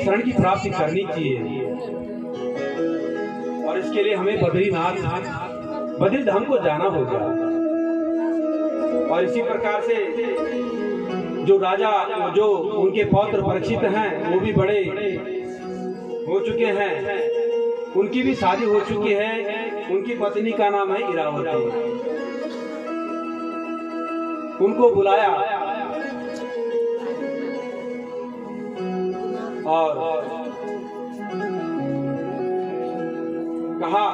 शरण की प्राप्ति करनी चाहिए और इसके लिए हमें बद्री धाम को जाना होगा। और इसी प्रकार से जो राजा जो उनके पौत्र परीक्षित हैं वो भी बड़े हो चुके हैं, उनकी भी शादी हो चुकी है। उनकी पत्नी का नाम है इरावती। उनको बुलाया और कहा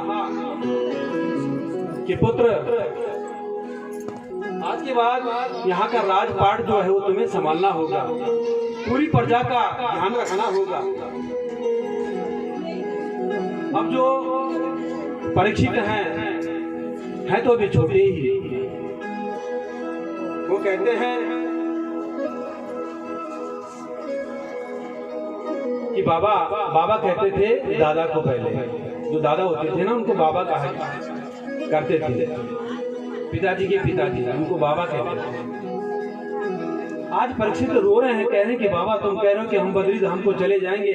कि पुत्र, आज के बाद यहाँ का राजपाट जो है वो तुम्हें संभालना होगा, पूरी प्रजा का ध्यान रखना होगा। अब जो परीक्षित हैं तो अभी छोटे ही, वो कहते हैं कि बाबा कहते थे दादा को, पहले जो दादा होते थे ना उनको बाबा कहा करते थे, पिताजी के पिताजी उनको बाबा कहते थे। आज परीक्षित रो रहे हैं, कह रहे हैं कि बाबा तुम कह रहे हो कि हम बद्री धाम को चले जाएंगे,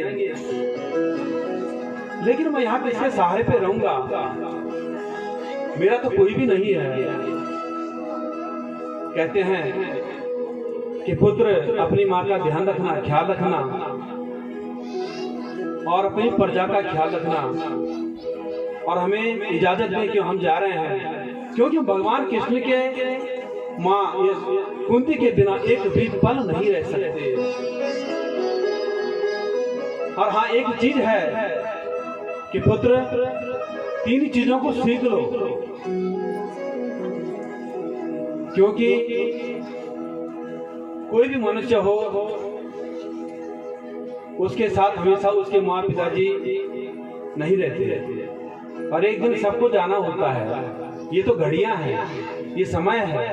लेकिन मैं यहाँ पे इसके सहारे पे रहूंगा, मेरा तो कोई भी नहीं है। कहते हैं कि पुत्र अपनी माँ का ध्यान रखना, ख्याल रखना और अपनी प्रजा का ख्याल रखना, और हमें इजाजत दें कि हम जा रहे हैं, क्योंकि भगवान कृष्ण के माँ कुंती के बिना एक भी पल नहीं रह सकते। और हाँ, एक चीज है कि पुत्र 3 चीजों को सीख लो, क्योंकि कोई भी मनुष्य हो उसके साथ हमेशा उसके माँ पिताजी नहीं रहते, और एक दिन सबको जाना होता है। ये तो घड़ियां हैं, ये समय है,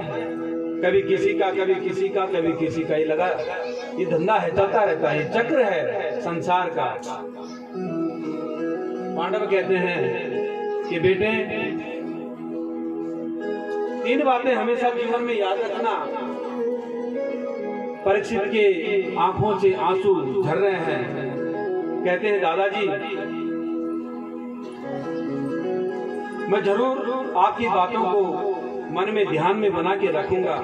कभी किसी का कभी किसी का कभी किसी का, ये लगा ये धंधा है, चलता रहता है, ये चक्र है संसार का। पांडव कहते हैं कि बेटे 3 बातें हमेशा जीवन में याद रखना। परीक्षित के आंखों से आंसू झर रहे हैं। कहते हैं दादाजी मैं जरूर आपकी बातों को मन में ध्यान में बना के रखूंगा।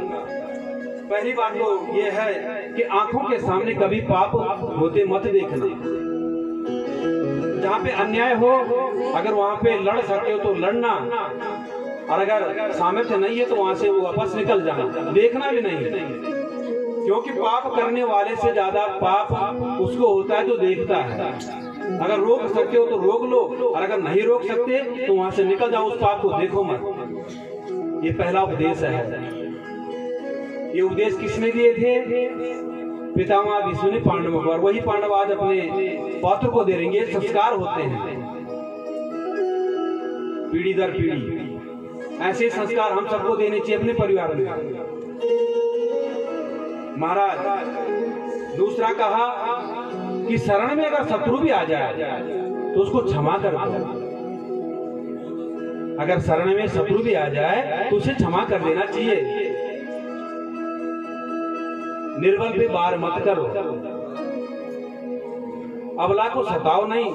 पहली बात तो ये है कि आंखों के सामने कभी पाप होते मत देखना। जहाँ पे अन्याय हो अगर वहाँ पे लड़ सकते हो तो लड़ना, और अगर सामर्थ्य नहीं है तो वहाँ से वो वापस निकल जाना, देखना भी नहीं। क्योंकि पाप करने वाले से ज्यादा पाप उसको होता है जो देखता है। अगर रोक सकते हो तो रोक लो, और अगर नहीं रोक सकते तो वहां से निकल जाओ, उस पाप को देखो मत। ये पहला उपदेश है। ये उपदेश किसने दिए थे? पितामह विष्णु ने पांडवों को, और वही पांडव आज अपने पौत्र को दे देंगे। संस्कार होते हैं पीढ़ी दर पीढ़ी, ऐसे संस्कार हम सबको देने चाहिए अपने परिवार में। महाराज दूसरा कहा कि शरण में अगर शत्रु भी आ जाए तो उसको क्षमा कर दो। अगर शरण में शत्रु भी आ जाए तो उसे क्षमा कर देना चाहिए। निर्बल पे वार मत करो, अबला को सताओ नहीं।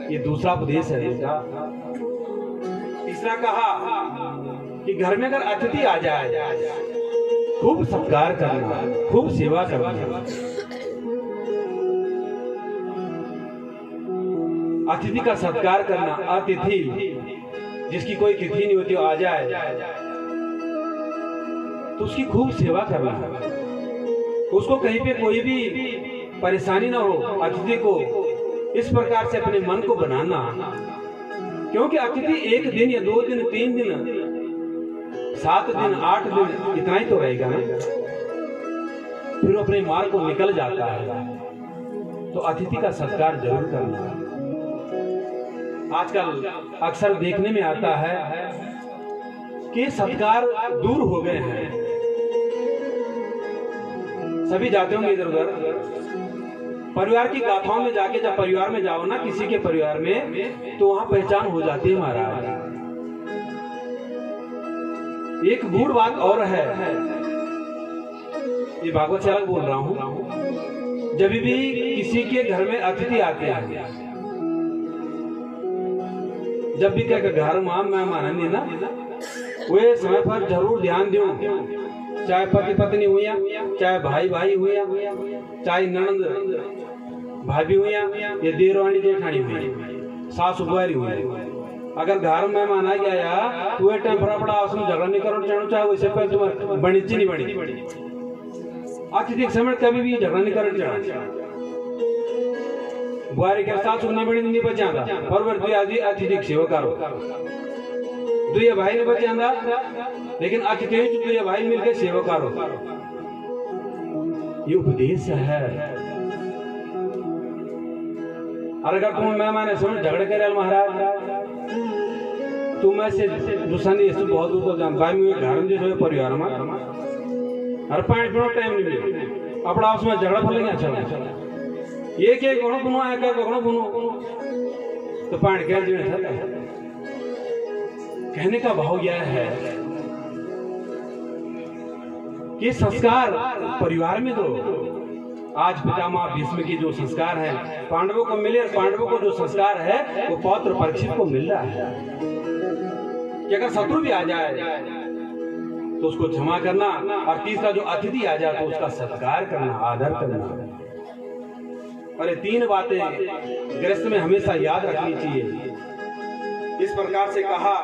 ये दूसरा उपदेश है बेटा। तीसरा कहा कि घर में अगर अतिथि आ जाए खूब सत्कार करना, खूब सेवा करना। अतिथि का सत्कार करना। अतिथि जिसकी कोई तिथि नहीं होती आ जाए तो उसकी खूब सेवा करना, उसको कहीं पे कोई भी परेशानी ना हो। अतिथि को इस प्रकार से अपने मन को बनाना, क्योंकि अतिथि 1 दिन या 2 दिन 3 दिन 7 दिन 8 दिन इतना ही तो रहेगा ना, फिर अपने मार्ग को निकल जाता है। तो अतिथि का सत्कार जरूर करना। आजकल अक्सर देखने में आता है कि सत्कार दूर हो गए हैं। सभी जाते होंगे इधर उधर। परिवार की गाथाओं में जाके जब परिवार में जाओ ना, किसी के परिवार में, तो वहां पहचान हो जाती है महाराज। एक गूढ़ बात और है, ये भागवत से अलग बोल रहा हूं, जब भी किसी के घर में अतिथि आते हैं, जब भी क्या घर में मेहमान आने ना, वे समय पर जरूर ध्यान दो, चाहे पति पत्नी हुई, चाहे भाई भाई हुई, चाहे ननंद भाभी हुई, या देरवानी जेठानी हुई, सास बुआरी हुई। अगर घर में मेहमान आ गया तो वे टाइम फटाफट उसमें झगड़ा नहीं करना चाहना, चाहे वैसे पर तुम्हारी बनी ची नहीं बनी, अतिथि समय कभी भी झगड़ा नहीं करना चाहना। बुआरी के साथ नहीं बनी नहीं बचाता, पर वर दुई अतिथि सेवा करो, दुई भाई ने बचाता, लेकिन अतिथि दुई भाई मिलकर सेवा करो। ये उपदेश है। और अगर तुम मेहमान समझ झगड़े करे महाराज, तुम ऐसे दूसरा नहीं बहुत दूर तो जान भाई में घर में जो परिवार में हर पाँच मिनट टाइम नहीं मिले अपना आपस में झगड़ा फलेंगे। अच्छा एक एक गणों बुनो एक एक गणों बुनो तो पानी कह जो कहने का भाव यह है कि संस्कार परिवार में दो। आज पितामह भीष्म की जो संस्कार है पांडवों को मिले, और पांडवों को जो संस्कार है वो पौत्र परीक्षित को मिल रहा है कि अगर शत्रु भी आ जाए तो उसको क्षमा करना, और तीसरा जो अतिथि आ जाए तो उसका सत्कार करना, आदर करना। और ये तीन बातें गृहस्थ में हमेशा याद रखनी चाहिए। इस प्रकार से कहा,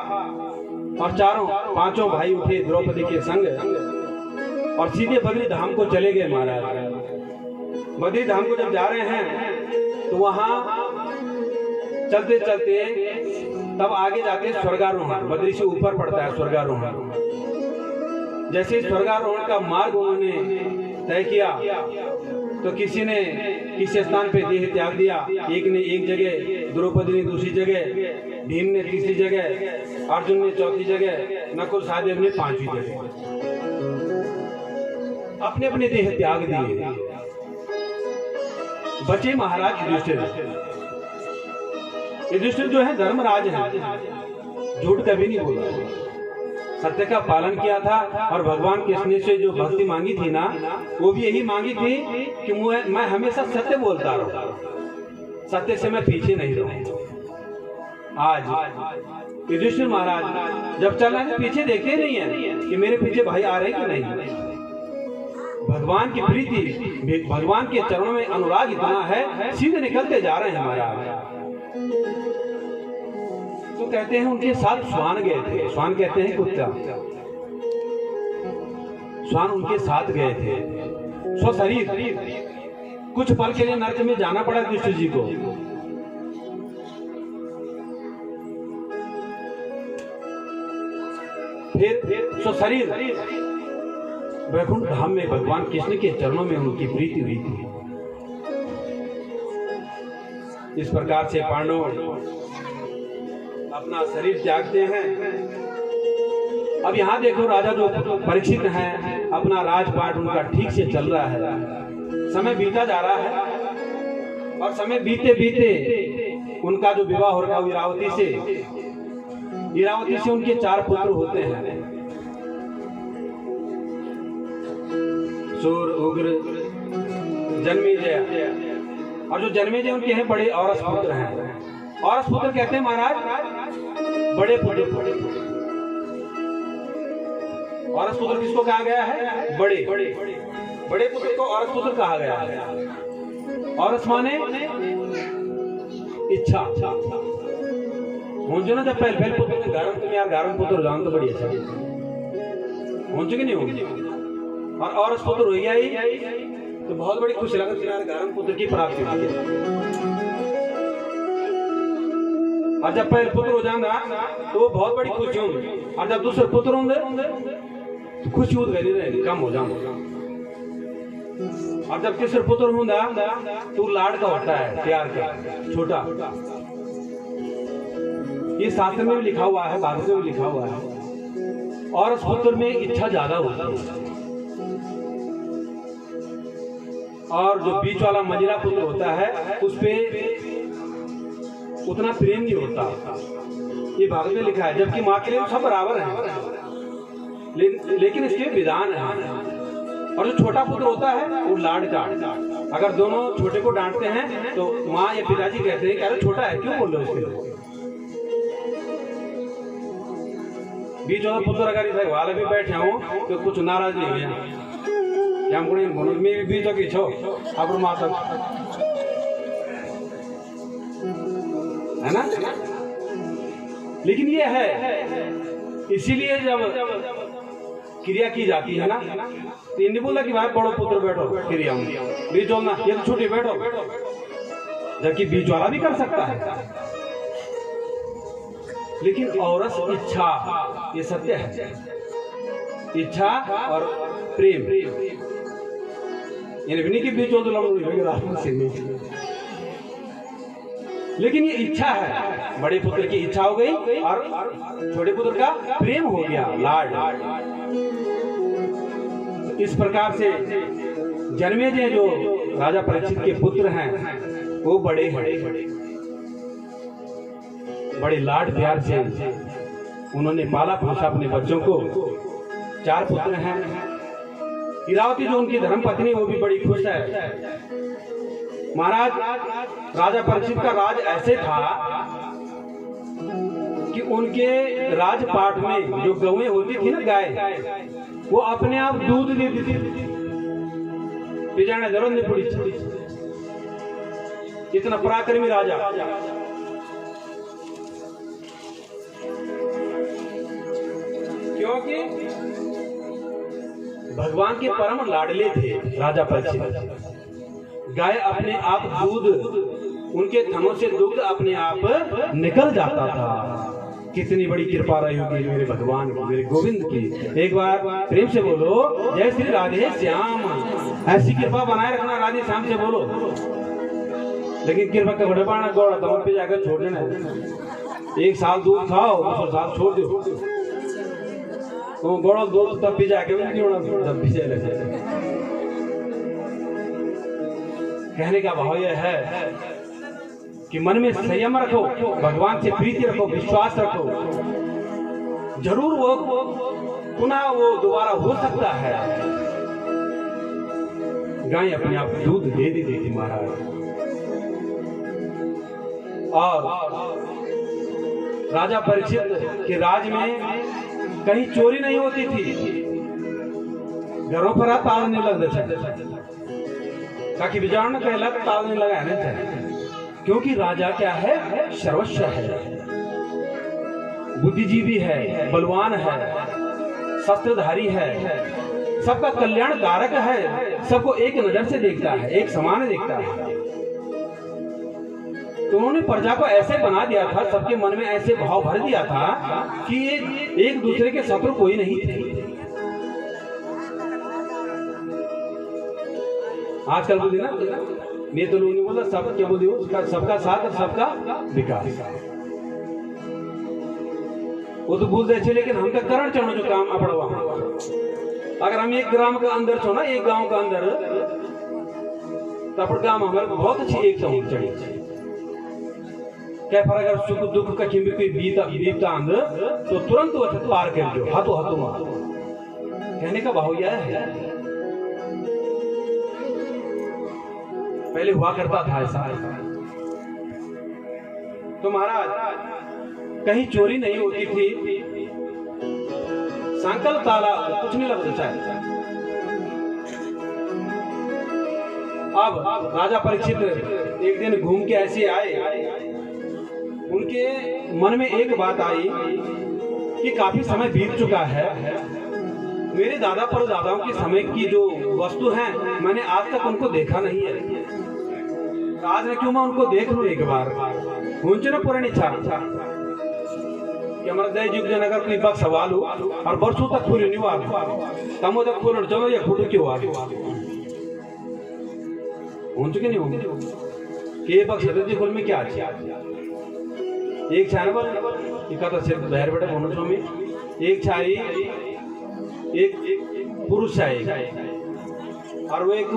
और पांचों भाई उठे द्रौपदी के संग और सीधे बद्री धाम को चले गए। महाराज बद्री धाम को जब जा रहे हैं तो वहां चलते चलते तब आगे जाते स्वर्गारोहण, बद्री से ऊपर पड़ता है स्वर्गारोहण। जैसे स्वर्गारोहण का मार्ग उन्होंने तय किया तो किसी ने किसी स्थान पे देह त्याग दिया, एक ने एक जगह, द्रौपदी ने दूसरी जगह, भीम ने तीसरी जगह, अर्जुन ने चौथी जगह, नकुल सहदेव ने पांचवी जगह अपने अपने देह त्याग दिए। बचे महाराज युधिष्ठिर जो है धर्मराज है, झूठ कभी नहीं बोला, सत्य का पालन किया था। और भगवान कृष्ण से जो भक्ति मांगी थी ना, वो भी यही मांगी थी कि मैं हमेशा सत्य बोलता रहूं, सत्य से मैं पीछे नहीं रहूं। आज युधिष्ठिर महाराज जब चल रहे हैं पीछे देखते नहीं है कि मेरे पीछे भाई आ रहे हैं कि नहीं। भगवान की प्रीति, भगवान के चरणों में अनुराग इतना है, सीधे निकलते जा रहे हैं महाराज। तो कहते हैं उनके साथ स्वान गए थे, स्वान कहते हैं कुत्ता, स्वान उनके साथ गए थे। स्वशरीर कुछ पल के लिए नरक में जाना पड़ा युधिष्ठिर जी को। फिर स्वशरीर वैकुंठ धाम में भगवान कृष्ण के चरणों में उनकी प्रीति हुई थी। इस प्रकार से पांडव अपना शरीर त्यागते हैं। अब यहाँ देखो राजा जो परीक्षित हैं, अपना राजपाट उनका ठीक से चल रहा है, समय बीता जा रहा है, और समय बीते बीते उनका जो विवाह हो रहा है इरावती से उनके 4 पुत्र होते हैं, सूर, उग्र, जन्मेजय। और जो जन्मेजय उनके हैं बड़े औरस पुत्र हैं। औरस पुत्र कहते हैं महाराज बड़े पुत्र। औरस पुत्र किसको कहा गया है? बड़े पुत्र को औरस पुत्र कहा गया है। औरस माने इच्छा। हो ना जब पहले पुत्र गारम, तुम यार गारम पुत्र जान तो बड़ी अच्छा हो चुकी नहीं होगी, और औरस पुत्र हो गया ही तो बहुत बड़ी खुशी लगी यार गारम पुत्र की प्राप्ति हुई है। और जब पहले पुत्र हो जाएगा तो वो बहुत बड़ी खुशी होंगी, और जब दूसरे पुत्र होंगे तो खुशी रहेगी, कम हो जाएगा। और जब तीसरे पुत्र होगा तो लाड का होता है, प्यार का छोटा। ये शास्त्र में भी लिखा हुआ है, भागवत में भी लिखा हुआ है। और उस पुत्र में इच्छा ज्यादा होती है, और जो बीच वाला मंझला पुत्र होता है उस पे उतना प्रेम नहीं होता। ये भागवत में लिखा है, जबकि माँ के लिए सब बराबर है, लेकिन इसके विधान है। और जो छोटा पुत्र होता है वो लाड का, अगर दोनों छोटे को डांटते हैं तो माँ या पिताजी कहते हैं कि अरे छोटा है क्यों बोल रहे हो इसके लिए। बीच वाला पुत्र अगर इधर वाले भी बैठे हूँ तो कुछ नाराज नहीं हुआ हम में बीच की छो अब माता है ना। लेकिन ये है इसीलिए जब क्रिया की जाती है ना तो इन्हें बोला कि भाई बड़ो पुत्र बैठो क्रिया में, बीच वाला ये तो छोटे बैठो, जबकि बीच वाला भी कर सकता है। लेकिन औरस इच्छा ये सत्य है, इच्छा और प्रेम इन्हें के बीच वाले, लेकिन ये इच्छा है, बड़े पुत्र की इच्छा हो गई और छोटे पुत्र का प्रेम हो गया, लाड। इस प्रकार से जन्मेजय जो राजा परीक्षित के पुत्र हैं वो बड़े बड़े लाड प्यार से उन्होंने पाला पोसा अपने बच्चों को। 4 पुत्र हैं। इरावती जो उनकी धर्मपत्नी वो भी बड़ी खुश है। महाराज राजा परीक्षित का राज ऐसे था कि उनके राजपाट में जो गौएं होती थी ना, गाय, वो अपने आप दूध देती थी, पिजाने जरूरत नहीं पड़ी। इतना पराक्रमी राजा। क्योंकि भगवान के परम लाडले थे राजा परीक्षित। गाय अपने आप दूध, उनके थनों से दूध अपने आप निकल जाता था। कितनी बड़ी कृपा रही होगी मेरे भगवान की, मेरे गोविंद की। एक बार प्रेम से बोलो जय श्री राधे श्याम। ऐसी कृपा बनाए रखना, राधे श्याम से बोलो। लेकिन कृपा का बड़े पाना गौड़ा तो पे जाकर छोड़ देना। 1 साल दूध खाओ, 2 साल छोड़ दो, तो गौड़ा दूध तब भी जाके तब भी जाए लगे। कहने का भाव यह है कि मन में संयम रखो, भगवान से प्रीति रखो, विश्वास रखो, जरूर वो पुनः वो दोबारा हो सकता है। गाय अपने आप दूध दे देती थी महाराज। और राजा परीक्षित के राज में कहीं चोरी नहीं होती थी, घरों पर ताल नहीं लगता ताकि बिजाड़ न कहला ताल नहीं लगाने चाहिए। क्योंकि राजा क्या है, सर्वस्व है, बुद्धिजीवी है, बलवान है, शस्त्रधारी है, सबका कल्याण कारक है, सबको एक नजर से देखता है, एक समान देखता है। तो उन्होंने प्रजा को ऐसे बना दिया था, सबके मन में ऐसे भाव भर दिया था कि एक दूसरे के शत्रु कोई नहीं थे। आजकल बोली ना, मैं तो लोगों ने बोला सब क्या बोली, सबका साथ और सबका विकास। वो तो भूल जाए, लेकिन हम तक करण चढ़ो जो काम अपड़वा। अगर हम एक ग्राम का अंदर छो ना, एक गांव का अंदर, तब गांव हमारे बहुत अच्छी एक समूह चढ़ी। क्या फर्क अगर सुख दुख का किमी कोई बीता अंदर तो तुरंत वो पार कर दो, हाथों हाथों मार। कहने का भाव यह है, पहले हुआ करता था ऐसा। तो महाराज कहीं चोरी नहीं होती थी, संकल्प ताला कुछ नहीं लगता चाहे। अब राजा परीक्षित एक दिन घूम के ऐसे आए, उनके मन में एक बात आई कि काफी समय बीत चुका है, मेरे दादा परदादाओं के समय की जो वस्तु हैं मैंने आज तक उनको देखा नहीं है। आज न क्यों मैं उनको देख लूं एक बार। मुझे ना पुरानी इच्छा कि हमारा दय युग जन अगर कोई बात सवाल हो और बरसों तक पूरी नहीं हुआ, तमो तक पूर्ण चलो या फुटू क्यों आ चुके नहीं होंगे कि ये पक्ष सदस्य कुल में क्या अच्छा एक छानवर इकता से बाहर बेटा मनुष्यों में एक छाई एक पुरुष छाई, और वो एक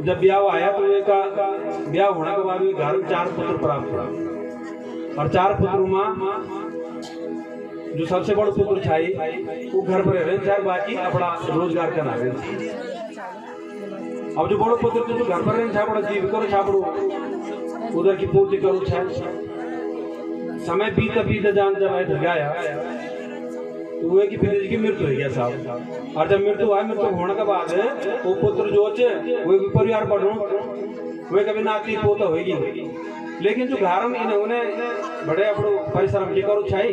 जब ब्याह आया तो एक ब्याह होने के बाद घर में 4 पुत्र प्राप्त हुआ, और 4 पुत्रों में जो सबसे बड़ा पुत्र छाई वो घर पर रह रहे, बाकी अपना रोजगार करना रहे। अब जो बड़ो पुत्र जो घर पर रहने छापड़ो जीव करो छापड़ो उधर की पूर्ति करो छा समय बीता जान जब आए गया तो वो की पिता जी की मृत्यु हो गया साहब। और जब मृत्यु हुआ, मृत्यु होने के बाद वो पुत्र जो वो भी परिवार बढ़ो वे कभी नाती पोता होगी, लेकिन जो घर में इन्होंने बड़े अपनो परिश्रम के करो छाई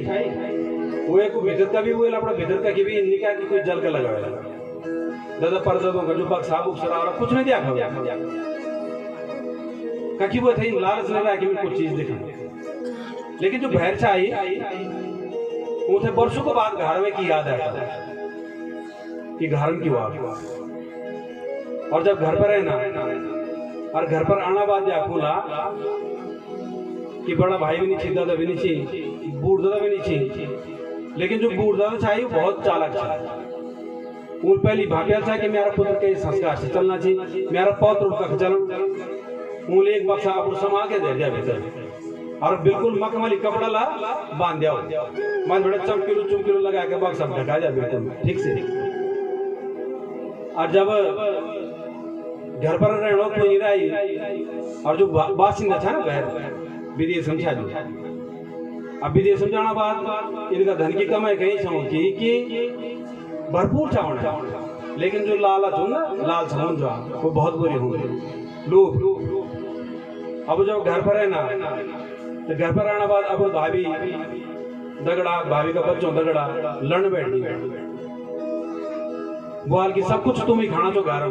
वो एक भीतर का भी वो अपना भीतर का की भी निकाह की कोई जल का लगाया दादा परजों का जो बक्सा बुक्सरा और कुछ नहीं दिया खा कभी वो थे लालच नहीं रहा कि मैं कुछ चीज देखा, लेकिन जो भैर छाई उसे वर्षों के बाद घर में की याद आता कि घर में क्यों आ गया। और जब घर पर है ना और घर पर आना बाद दिया खुला कि बड़ा भाई भी नहीं छी, दादा भी नहीं छी, बूढ़ दादा भी नहीं छी, लेकिन जो बूढ़ दादा चाहिए बहुत चालाक था। उन पहली भाग्य था कि मेरा पुत्र के संस्कार से चलना चाहिए, मेरा पौत्र उनका चलन उन एक बक्सा आप समा के दे दिया भीतर और बिल्कुल मखमली कपड़ा ला बांध दिया मान बड़े चमकीलो लगा के बक्सा ढका दिया बिल्कुल ठीक से। और जब घर पर रहना कोई रही और जो बासिंदा था ना घर विदेश समझा दी, अब विदेश समझाना बाद इनका धन की कमाई कहीं समझी कि भरपूर चावल, लेकिन जो लालच हो ना लाल समझ जो वो बहुत बुरी होंगे लोग। अब जब घर पर है ना तो घर पर आने बाद अब भाभी दगड़ा, भाभी का बच्चों दगड़ा लड़न बैठ गई बोल की सब कुछ तुम ही खाना तो घर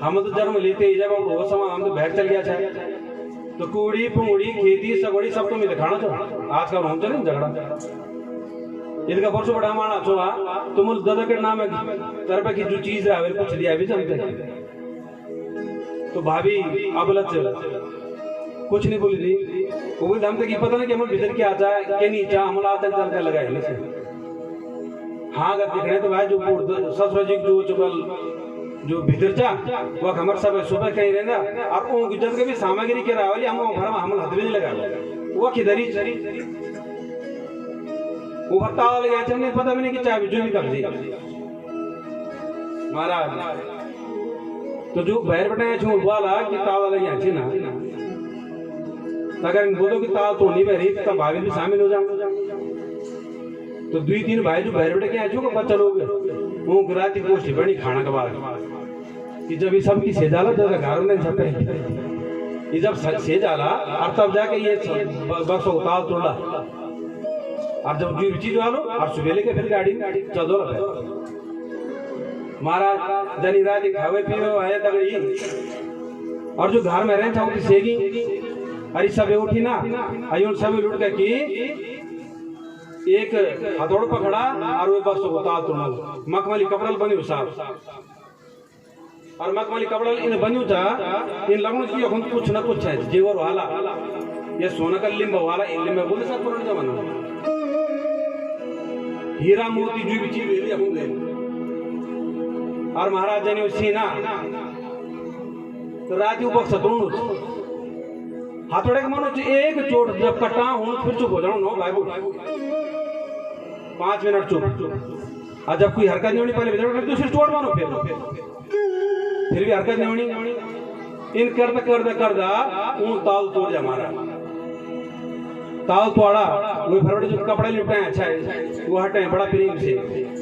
हम तो जन्म लेते ही जब वो समय हम तो बाहर चल गया चाहे तो कूड़ी पुंगड़ी खेती सगोड़ी सब तुम ही खाना तो आज का हम चले झगड़ा इनका परसों बड़ा माना चुहा तुम दादा के नाम तरह की जो चीज है कुछ दिया भी जमते तो भाभी अबलत कुछ नहीं बोली थी वो भी हम तक पता नहीं कि हम भीतर क्या आता है क्या नहीं चाह हमला तक चल कर लगाए से हाँ अगर दिख रहे तो भाई जो ससुर जी जो चुकल जो भीतर चा वो हमारे सब सुबह कहीं रहना और वो गुजर के भी सामग्री के रावली हम घर में हम हाथ भी नहीं लगा वो किधर ही चरी वो ताला लगा चलने पता भी नहीं कि चाबी जो भी कर दी महाराज। तो जो बाहर बैठे झूठ वाला कि ताला लगा अच्छी ना अगर बोलो कि ताला तो नहीं बहरी तब भाभी भी शामिल हो जाओ तो 2-3 भाई जो बाहर बैठे के आजू का बच्चा लोग वो रात की कोशिश बड़ी खाना के बाद कि जब ये सब की सेजाला तो घर में छपे ये जब सेजाला और तब जाके ये बस उतार तोड़ा और जब जो चीज वालो और सुबह लेके फिर गाड़ी चल दो महाराज जनी रात खावे पीवे आए तगड़ी और जो घर में रहे था उनकी सेगी अरे सब उठी ना अयुन सब लुट के की एक हथौड़ पकड़ा और वो बस उतार तोड़ा मखमली कपड़ल बनी साहब और मखमली कपड़ल इन बनी था इन लगन की हम कुछ ना कुछ है जेवर वाला ये सोना का लिंब वाला इन लिंब बोले सब पुराना जमाना हीरा मोती जो भी चीज ले होंगे और महाराज ने उसी ना तो रात ऊपर सतों हाथोड़े के मानो एक चोट जब कटा हूं फिर चुप हो जाऊं नो भाई 5 मिनट चुप और जब कोई हरकत नहीं होनी पहले दूसरी चोट मानो फिर भी हरकत नहीं होनी इन करदा ऊन ताल तोड़ जा हमारा ताल तोड़ा वो फरवरी जो कपड़े लिपटाए अच्छा है वो हटे बड़ा प्रेम से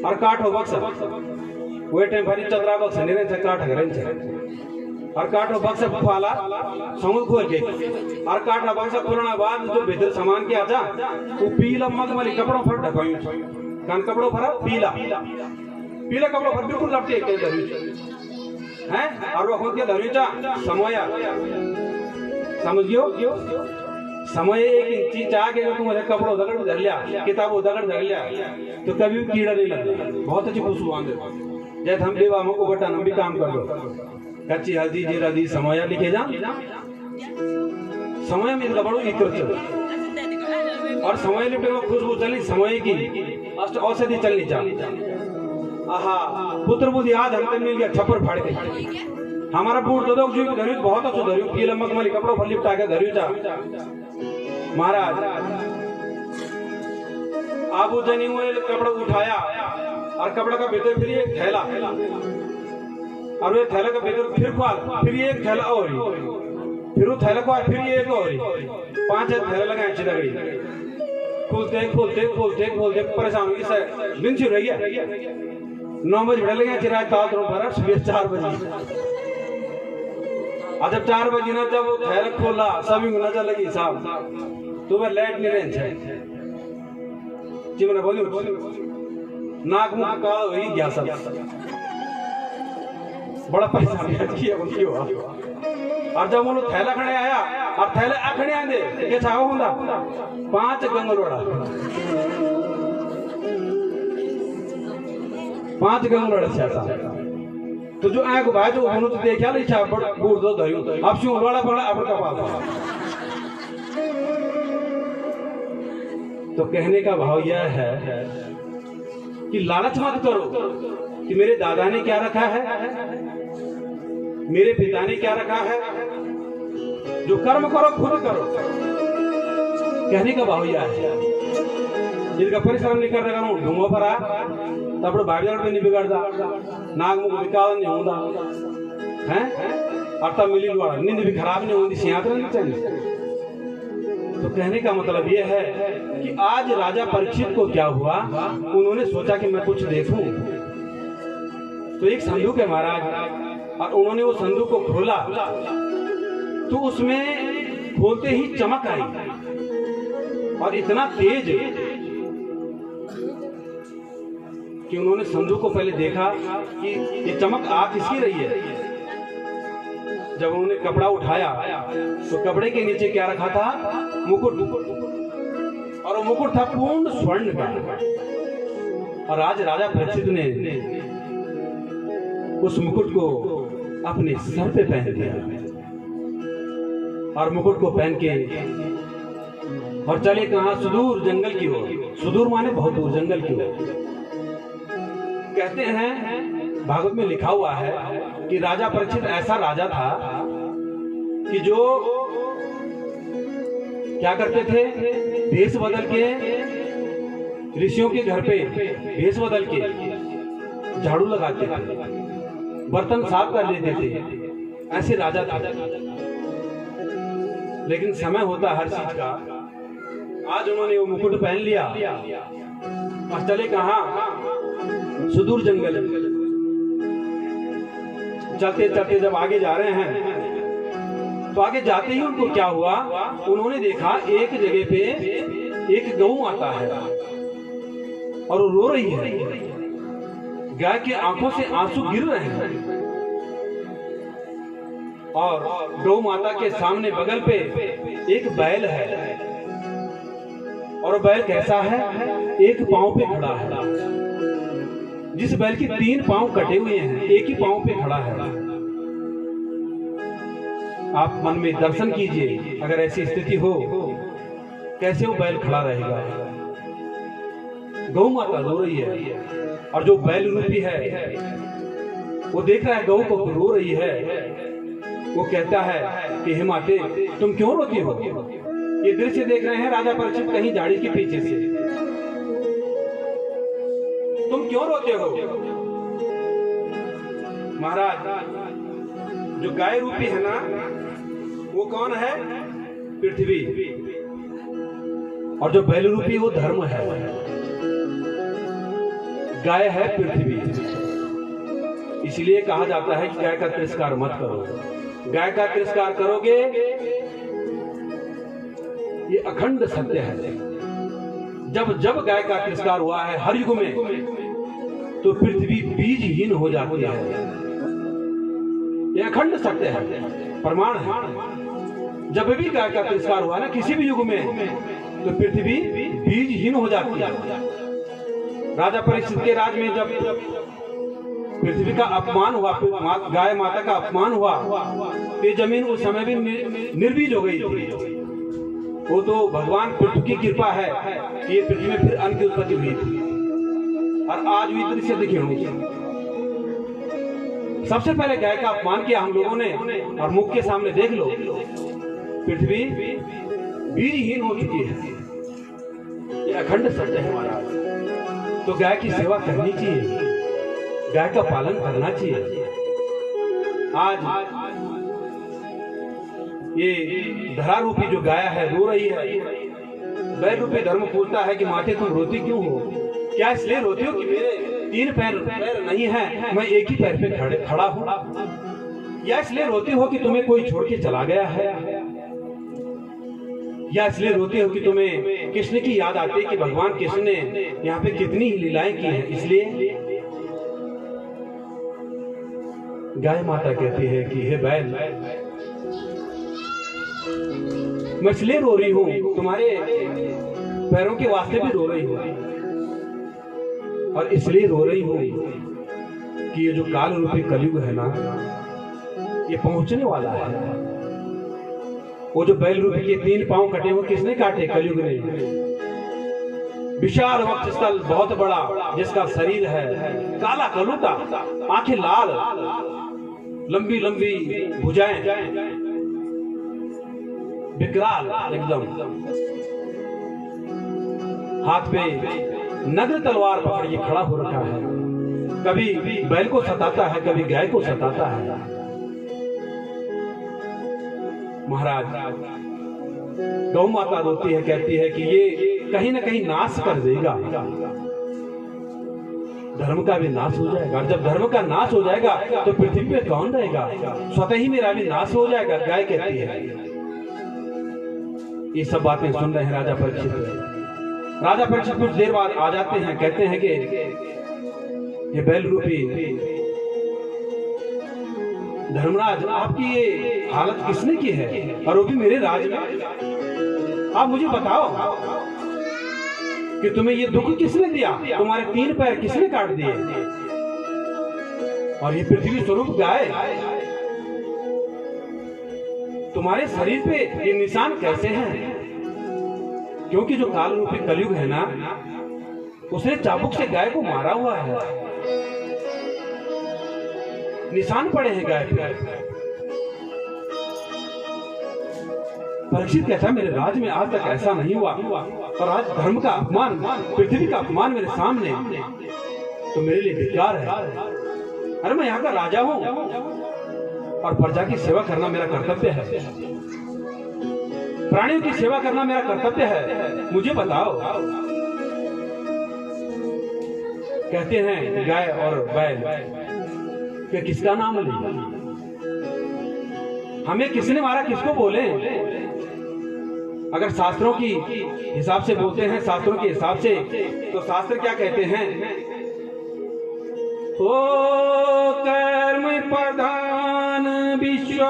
और काट हो बक्सा वो टाइम भरी चदरा बक्सा नहीं रहता काट करें और काट हो बक्सा फाला समूह खोल के और काट हो बक्सा खोलने बाद जो भीतर सामान के आजा वो पीला मखमली कपड़ों पर ढकाई कान कपड़ों पर पीला कपड़ों पर बिल्कुल लपटे के धरी हैं और वो खुद के धरी चा समोया समझियो समय एक चीज आके अगर तुम कपड़ों दगड़ धर लिया किताबों दगड़ धर लिया तो कभी भी कीड़ा नहीं लगता बहुत अच्छी खुशबू आंदे जैसे हम बेवा को बटा हम भी काम कर दो कच्ची हल्दी जीरा दी समय लिखे जा समय में इसका बड़ो इत्र चल और समय लिपटे में खुशबू चली समय की अष्ट औषधि चलनी चाहिए आहा पुत्र बुद्धि याद हमने मिल गया छप्पर फाड़ के हमारा बूढ़ तो जो धरियो बहुत अच्छा धरियो पीला मखमली कपड़ों पर लिपटा के धरियो जा महाराज आबू जनी हुए कपड़ा उठाया और कपड़ा का भीतर फिर एक थैला और वे थैला का बेकर फिर खोल, फिर ये एक थैला और फिर वो थैला खोल, फिर ये एक और 5 थैला लगाए चिदा गई खोलते खोलते खोलते खोलते परेशान हुई सर दिन छिड़ रही है 9 बजे बढ़ लगे चिराग ताल तुम भरा सुबह 4 बजे और जब 4 बजे ना जब थैला खोला सभी को नजर लगी साहब तो वह लाइट नहीं रहे मैंने बोली नाक मुंह का वही गया सब बड़ा परेशान किया उनकी हुआ और जब वो थैला खड़े आया और थैले खड़े आंदे ये छावा होंदा 5 गंगलोड़ा 5 गंगलोड़ा छाता तो जो आंख भाई जो उन्होंने तो देखा ले छा बूढ़ दो धरियो अब क्यों बड़ा बड़ा अब का पास तो कहने का भाव यह है कि लालच मत करो कि मेरे दादा ने क्या रखा है, मेरे पिता ने क्या रखा है, जो कर्म करो खुद करो। कहने का भाव यह है जिनका परिश्रम नहीं कर रहा हूँ ढूंढो पर तब भाई में नहीं बिगड़ता नाग मुख विकाल नहीं होता है और तब मिली नींद भी खराब नहीं होती सियात नहीं चाहिए। तो कहने का मतलब यह है कि आज राजा परीक्षित को क्या हुआ, उन्होंने सोचा कि मैं कुछ देखूं तो एक संदूक है महाराज और उन्होंने वो संदूक को खोला तो उसमें खोलते ही चमक आई और इतना तेज कि उन्होंने संदूक को पहले देखा कि ये चमक आ किसकी रही है। जब उन्होंने कपड़ा उठाया तो कपड़े के नीचे क्या रखा था, मुकुट, और वो मुकुट था पूर्ण स्वर्ण का। और आज राजा परीक्षित ने उस मुकुट को अपने सर पे पहन दिया और मुकुट को पहन के और चले कहां, सुदूर जंगल की ओर। सुदूर माने बहुत दूर जंगल की ओर। कहते हैं भागवत में लिखा हुआ है कि राजा परीक्षित ऐसा राजा था कि जो क्या करते थे, भेष बदल के ऋषियों के घर पे भेष बदल के झाड़ू लगाते थे, बर्तन साफ कर लेते थे, ऐसे राजा था। लेकिन समय होता हर चीज का। आज उन्होंने वो मुकुट पहन लिया और चले कहां, सुदूर जंगल। चलते चलते जब आगे जा रहे हैं तो आगे जाते ही उनको क्या हुआ, उन्होंने देखा एक जगह पे एक गौ माता है और वो रो रही है। गाय की आंखों से आंसू गिर रहे हैं और गौ माता के सामने बगल पे एक बैल है और बैल कैसा है, एक पांव पे खड़ा है। जिस बैल के 3 पांव कटे हुए हैं, एक ही पांव पे खड़ा है। आप मन में दर्शन कीजिए, अगर ऐसी स्थिति हो कैसे वो बैल खड़ा रहेगा। गौ माता रो रही है और जो बैल रूपी है वो देख रहा है गौ को रो रही है। वो कहता है कि हे माते तुम क्यों रोती हो। ये दृश्य देख रहे हैं राजा परीक्षित कहीं झाड़ी के पीछे से। तुम क्यों रोते हो। महाराज जो गाय रूपी है ना, वो कौन है, पृथ्वी, और जो बैल रूपी वो धर्म है। गाय है पृथ्वी, इसलिए कहा जाता है कि गाय का तिरस्कार मत करो। गाय का तिरस्कार करोगे ये अखंड सत्य है। जब जब गाय का तिरस्कार हुआ है हर युग में तो पृथ्वी बीजहीन हो जाती है। यह अखंड सत्य है, प्रमाण है। जब भी गाय का तिरस्कार हुआ ना किसी भी युग में तो पृथ्वी बीजहीन हो जाती है। राजा परीक्षित के राज में जब पृथ्वी का अपमान हुआ, गाय माता का अपमान हुआ, ये जमीन उस समय भी निर्बीज हो गई थी। वो तो भगवान पृथ्वी की कृपा है कि ये पृथ्वी में फिर अन्न की उत्पत्ति हुई थी। और आज भी दृश्य देखे होंगे। सबसे पहले गाय का अपमान किया हम लोगों ने और मुख के सामने देख लो पृथ्वी बीजहीन हो चुकी है। ये अखंड सत्य है महाराज। तो गाय की सेवा करनी चाहिए, गाय का पालन करना चाहिए। आज ये धरा रूपी जो गाया है रो रही है। बैल रूपी धर्म पूछता है कि माते तुम रोती क्यों हो? क्या इसलिए रोती हो कि मेरे 3 पैर नहीं है, मैं एक ही पैर पे खड़ा हूँ? या इसलिए रोती हो कि तुम्हें कोई छोड़ के चला गया है? या इसलिए रोती हो कि तुम्हें कृष्ण की याद आती है कि भगवान कृष्ण ने यहाँ पे कितनी ही लीलाएं की हैं? इसलिए गाय माता कहती है कि हे बैल, मैं इसलिए रो रही हूं, तुम्हारे पैरों के वास्ते भी रो रही हूं, और इसलिए रो रही हूं कि ये जो काल रूपी कलयुग है ना, ये पहुंचने वाला है। वो जो बैल रूपी के 3 पांव कटे हुए किसने काटे? कलयुग ने। विशाल वक्षस्थल बहुत बड़ा, जिसका शरीर है काला कलूटा, आंखें लाल, लंबी लंबी भुजाएं, विकराल एकदम, हाथ पे नग्न तलवार पकड़ के खड़ा हो रखा है। कभी बैल को सताता है, कभी गाय को सताता है। महाराज, गौ माता रोती है, कहती है कि ये कहीं ना कहीं नाश कर देगा, धर्म का भी नाश हो जाएगा। और जब धर्म का नाश हो जाएगा तो पृथ्वी पे कौन रहेगा? स्वतः ही मेरा भी नाश हो जाएगा, गाय कहती है। ये सब बातें सुन रहे हैं राजा परीक्षित। राजा परीक्षित कुछ देर बाद आ जाते हैं, कहते हैं कि ये बैल रूपी धर्मराज, आपकी ये हालत किसने की है, और वो भी मेरे राज में? आप मुझे बताओ कि तुम्हें ये दुख किसने दिया? तुम्हारे 3 पैर किसने काट दिए? और ये पृथ्वी स्वरूप गाय, तुम्हारे शरीर पे ये निशान कैसे हैं? क्योंकि जो काल रूपी कलयुग है ना, उसने चाबुक से गाय को मारा हुआ है, निशान पड़े हैं गाय पे। परीक्षित कहता, मेरे राज में आज तक ऐसा नहीं हुआ, और आज धर्म का अपमान, पृथ्वी का अपमान मेरे सामने, तो मेरे लिए धिक्कार है। अरे मैं यहाँ का राजा हूँ, और प्रजा की सेवा करना मेरा कर्तव्य है, प्राणियों की सेवा करना मेरा कर्तव्य है। मुझे बताओ। कहते हैं गाय और बैल कि किसका नाम ले? हमें किसने मारा, किसको बोले? अगर शास्त्रों की हिसाब से बोलते हैं, शास्त्रों के हिसाब से, तो शास्त्र क्या कहते हैं? ओ कर्म प्रधान विश्व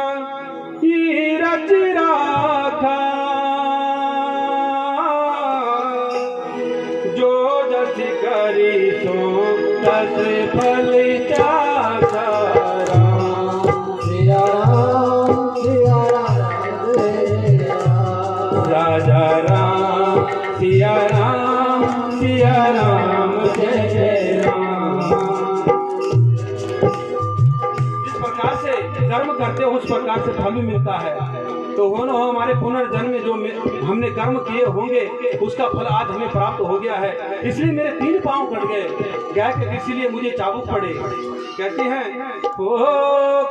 ही रच राखा, जो जस करी सो तस फल चाखा। राजा राम सिया राम, सिया राम जय जय राम। जिस प्रकार से कर्म करते हो उस प्रकार से फल भी मिलता है। तो हो न हो हमारे पुनर्जन्म में जो हमने कर्म किए होंगे उसका फल आज हमें प्राप्त हो गया है। इसलिए मेरे 3 पांव कट गए गाय के, इसीलिए मुझे चाबुक पड़े। कहते हैं ओ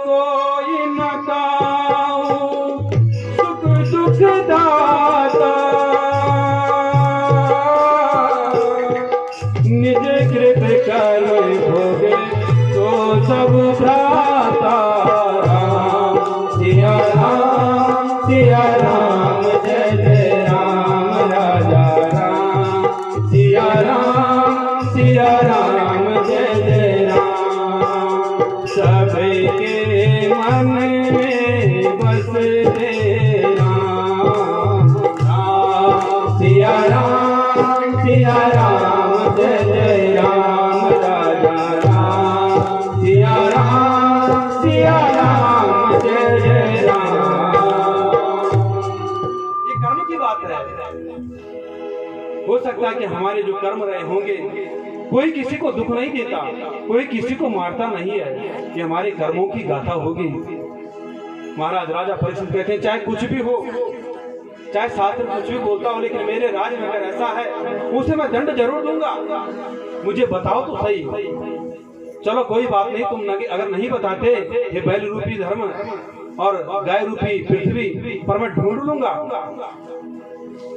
कोई न काऊ सुख दुख दाता, निज कृत कर्म भोगे तो सब भ्राता। सिया राम जय जय राम, राजा राम सिया राम, सिया राम जय जय राम। सबके मन में बसते राम, सिया राम, सिया राम जय जय राम, राजा राम सिया राम, सिया राम जय जय राम। ये कर्म की बात है। हो सकता है कि हमारे जो कर्म रहे होंगे, कोई किसी को दुख नहीं देता, कोई किसी को मारता नहीं है, ये हमारे कर्मों की गाथा होगी। महाराज राजा परीक्षित कहते हैं चाहे कुछ भी हो, चाहे शास्त्र कुछ भी बोलता हो, लेकिन मेरे राज में अगर ऐसा है उसे मैं दंड जरूर दूंगा। मुझे बताओ तो सही, चलो कोई बात नहीं, तुम अगर नहीं बताते ये बैल रूपी धर्म और गाय रूपी पृथ्वी पर मैं ढूंढ लूंगा।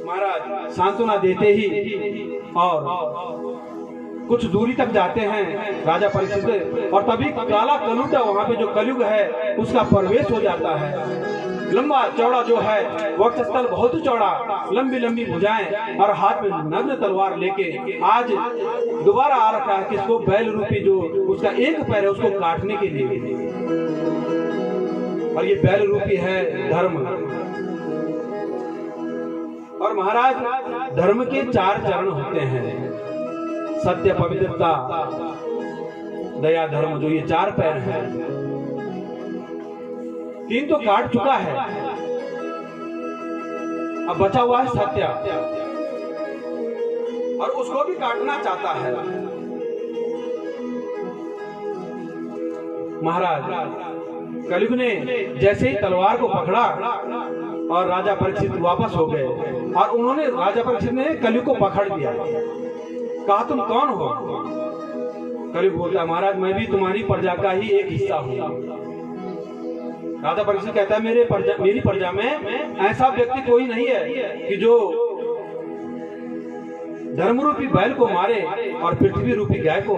महाराज सांत्वना देते ही और कुछ दूरी तक जाते हैं राजा परीक्षित, और तभी काला कलुटा वहां पे जो कलयुग है उसका प्रवेश हो जाता है। लंबा चौड़ा जो है वक्षस्थल बहुत चौड़ा, लंबी लंबी भुजाएं और हाथ में नग्न तलवार लेके आज दोबारा आ रखा है किसको, बैल रूपी जो उसका एक पैर है उसको काटने के लिए। और ये बैल रूपी है धर्म। और महाराज धर्म के 4 चरण होते हैं, सत्य, पवित्रता, दया, धर्म, जो ये 4 पैर हैं। 3 तो काट चुका है, अब बचा हुआ है सत्य, और उसको भी काटना चाहता है। महाराज कलयुग ने जैसे ही तलवार को पकड़ा और राजा परीक्षित वापस हो गए, और उन्होंने राजा परीक्षित ने कलयुग को पकड़ दिया। कहा तुम कौन हो? कलयुग बोलता महाराज मैं भी तुम्हारी प्रजा का ही एक हिस्सा हूँ। राजा परीक्षित कहता है मेरी प्रजा में ऐसा व्यक्ति कोई नहीं है कि जो धर्म रूपी बैल को मारे और पृथ्वी रूपी गाय को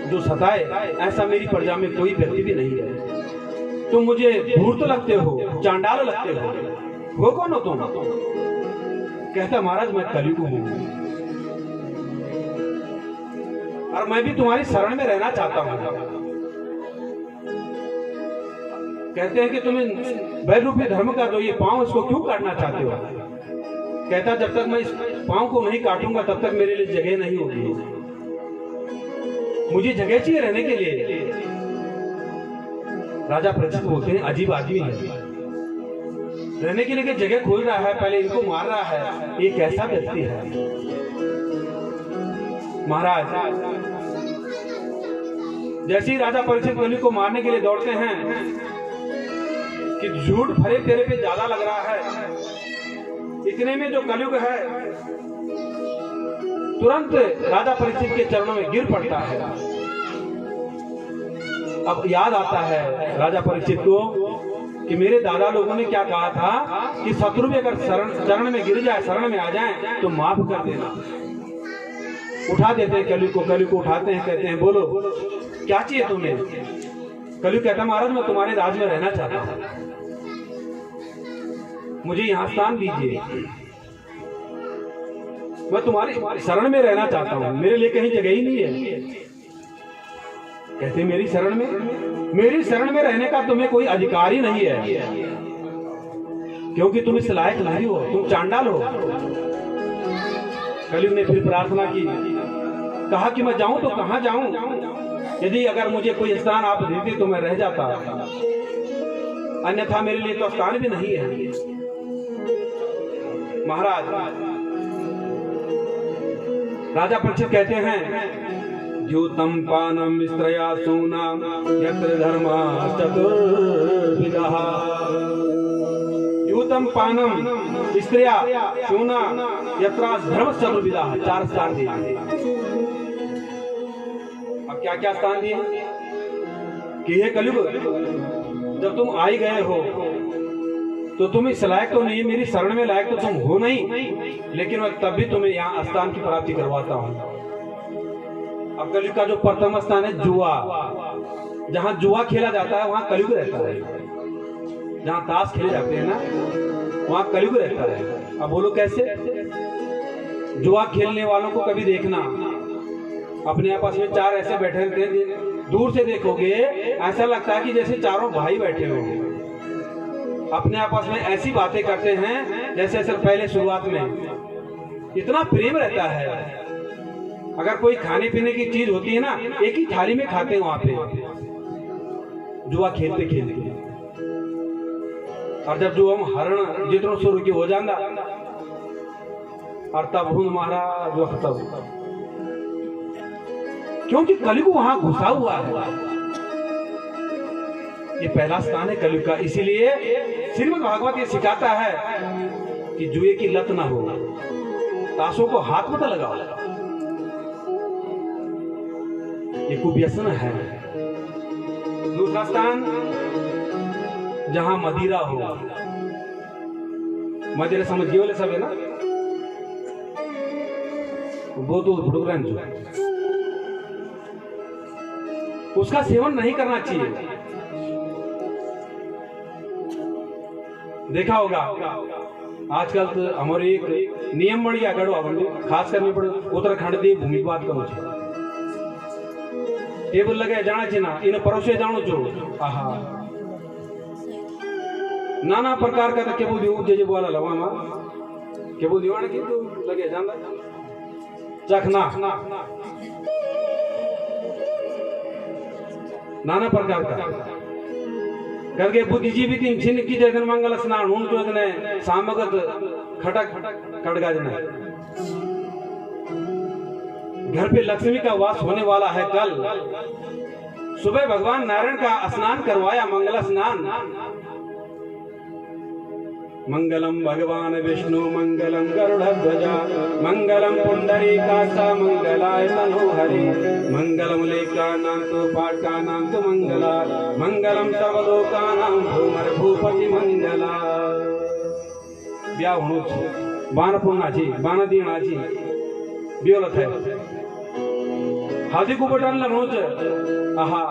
जो सताए, ऐसा मेरी प्रजा में कोई व्यक्ति भी नहीं है। तुम मुझे धूर्त लगते हो, चांडाल लगते हो कौन हो तुम? कहता महाराज मैं कलयुग हूँ और मैं भी तुम्हारी शरण में रहना चाहता हूँ। कहते हैं कि तुम बैल रूपी धर्म का जो ये पांव इसको क्यों काटना चाहते हो? कहता जब तक मैं इस पांव को नहीं काटूंगा तब तक मेरे लिए जगह नहीं होगी, मुझे जगह चाहिए रहने के लिए। राजा परीक्षित बोलते हैं अजीब आदमी है, रहने के लिए जगह खोज रहा है, पहले इनको मार रहा है, ये कैसा व्यक्ति है? महाराज जैसे ही राजा परीक्षित कलयुग को मारने के लिए दौड़ते हैं कि झूठ भरे तेरे पे ज्यादा लग रहा है, इतने में जो कलयुग है तुरंत राजा परीक्षित के चरणों में गिर पड़ता है। अब याद आता है राजा परीक्षित को कि मेरे दादा लोगों ने क्या कहा था कि शत्रु भी अगर चरण में गिर जाए, शरण में आ जाए तो माफ कर देना। उठा देते हैं कलयुग को उठाते हैं, कहते हैं बोलो क्या चाहिए तुम्हें? कलयुग कहता महाराज मैं तुम्हारे राज में रहना चाहता हूं, मुझे यहाँ स्थान दीजिए, मैं तुम्हारी शरण में रहना चाहता हूँ, मेरे लिए कहीं जगह ही नहीं है। कहते मेरी शरण में रहने का तुम्हें कोई अधिकार ही नहीं है, क्योंकि तुम इस लायक नहीं हो, तुम चांडाल हो। कलयुग ने फिर प्रार्थना की, कहा कि मैं जाऊं तो कहां जाऊं? यदि अगर मुझे कोई स्थान आप देते तो मैं रह जाता, अन्यथा मेरे लिए तो स्थान भी नहीं है। महाराज राजा परीक्षित कहते हैं द्यूतम पानम स्त्रया सूना यत्र धर्मा चतुर्विधः। द्यूतम पानम स्त्रिया सूना यत्र धर्म चतुर्विधः, 4 स्थान दिए। अब क्या क्या स्थान दिए कि हे कलयुग जब तुम आई गए हो तो तुम इस लायक तो नहीं, मेरी शरण में लायक तो तुम हो नहीं, लेकिन मैं तब भी तुम्हें यहाँ स्थान की प्राप्ति करवाता हूँ। अब कलयुग का जो प्रथम स्थान है जुआ, जहाँ जुआ खेला जाता है वहाँ कलयुग रहता है। जहाँ ताश खेले जाते हैं ना वहाँ कलयुग रहता है। अब बोलो कैसे? जुआ खेलने वालों को कभी देखना, अपने आपस में 4 ऐसे बैठे रहते हैं, दूर से देखोगे ऐसा लगता है कि जैसे चारों भाई बैठे होंगे, अपने आपस में ऐसी बातें करते हैं जैसे सर पहले शुरुआत में इतना प्रेम रहता है। अगर कोई खाने पीने की चीज होती है ना, एक ही थाली में खाते हैं वहां पे जुआ खेलते खेलते। और जब जो हम हरण जितना शुरू की हो जाता और तब हूं महाराज वक्त, क्योंकि कलयुग वहां घुसा हुआ है। ये पहला स्थान है कलयुग का, इसीलिए श्रीमद् भागवत ये सिखाता है कि जुए की लत ना हो, ताशों को हाथ मत लगाओ, ये कुव्यसन है। दूसरा स्थान जहां मदिरा हो। मदिरा समझ गए वाले सब है ना, वो तो भुड़क रहे हैं, उसका सेवन नहीं करना चाहिए। देखा होगा आजकल तो हमारे एक नियम बन गया करो, खास करनी पड़े उत्तराखंड की भूमि बात करो, टेबल लगे जाना चाहिए ना, इन परोसे जानो जो आहा नाना प्रकार का के वो दियो जे बोला लवामा के वो दीवान की तो लगे जाना चखना नाना प्रकार का करके बुद्धिजीवी तीन छिन की जगन मंगल स्नान हूं जो ने सामगत खटक खड़गा जने। घर पे लक्ष्मी का वास होने वाला है कल। सुबह भगवान नारायण का स्नान करवाया, मंगल स्नान। मंगलम भगवान विष्णु मंगलम गरुड़ध्वजा मंगलम पुंडरीकाक्ष मंगलाय तनोहरि मंगलम लेकानां तु पाटकानां तु मंगला मंगलम सर्वलोकानां भूमर भूपति मंगला। ब्याह होनो छे बाण पूर्णा जी बाण दीणा जी बियोलत है हाथी को बटन लनोज आहा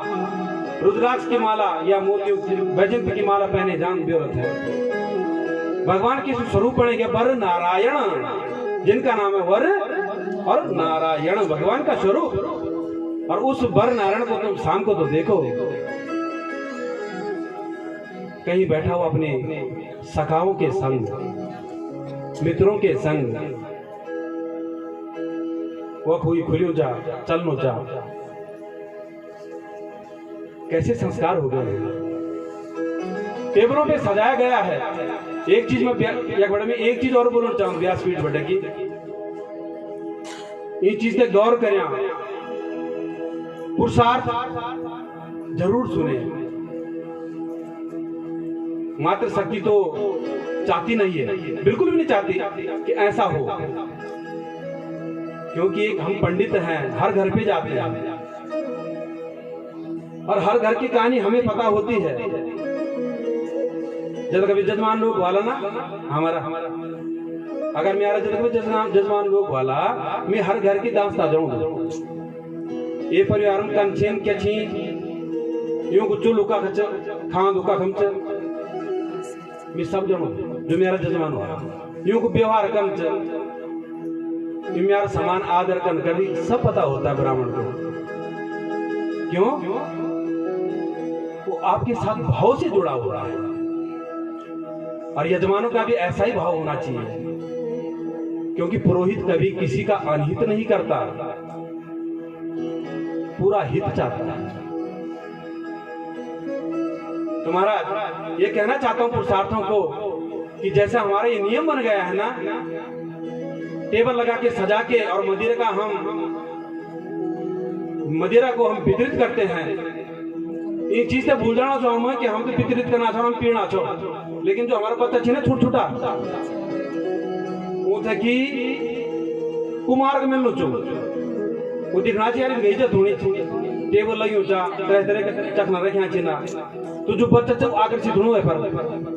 रुद्राक्ष की माला या मोती वैजंत की माला पहने जान बियोलत है। भगवान के स्वरूप बनेंगे वर नारायण, जिनका नाम है वर और नारायण भगवान का स्वरूप। और उस वर नारायण को तुम शाम को तो देखो कहीं बैठा हुआ अपने सखाओं के संग, मित्रों के संग, वह हुई खुलियो जा चलनो जा। कैसे संस्कार हो गए, टेबलों पे सजाया गया है। एक चीज में एक चीज और बोलना चाहूँ व्यासपीठ बटे की इस चीज पे गौर करें, पुरुषार्थ जरूर सुने। मात्र शक्ति तो चाहती नहीं है, बिल्कुल भी नहीं चाहती कि ऐसा हो, क्योंकि एक हम पंडित हैं, हर घर पे जाते हैं और हर घर की कहानी हमें पता होती है। जब कभी जजमान लोग वाला ना हमारा अगर मेरा जब कभी जजमान लोग वाला मैं हर घर की दास्ता जाऊंगा ये परिवार में कंचेन क्या छी यूं कुछ लुका खच खां दुका खमच मैं सब जानू जो मेरा जजमान वाला यूं को व्यवहार कंच मेरा समान आदर कन कभी सब पता होता है ब्राह्मण को। क्यों? वो आपके साथ भाव से जुड़ा हुआ है और यजमानों का भी ऐसा ही भाव होना चाहिए, क्योंकि पुरोहित कभी किसी का अनहित नहीं करता, पूरा हित चाहता है। तुम्हारा ये कहना चाहता हूं पुरुषार्थों को कि जैसा हमारा ये नियम बन गया है ना, टेबल लगा के सजा के और मदिरा को हम वितरित करते हैं। ये चीज से भूल जाना चाहो कि हम तो वितरित करना चाहो, हम पीना चाहो, लेकिन जो हमारा पता छीने छूट छूटा वो था कि कुमार के मिलनो चो वो दिखना चाहिए यार इज्जत होनी चाहिए। टेबल लगी ऊंचा तरह तरह के चखना रखना चाहिए तो जो बच्चा जब आकर्षित होनो है पर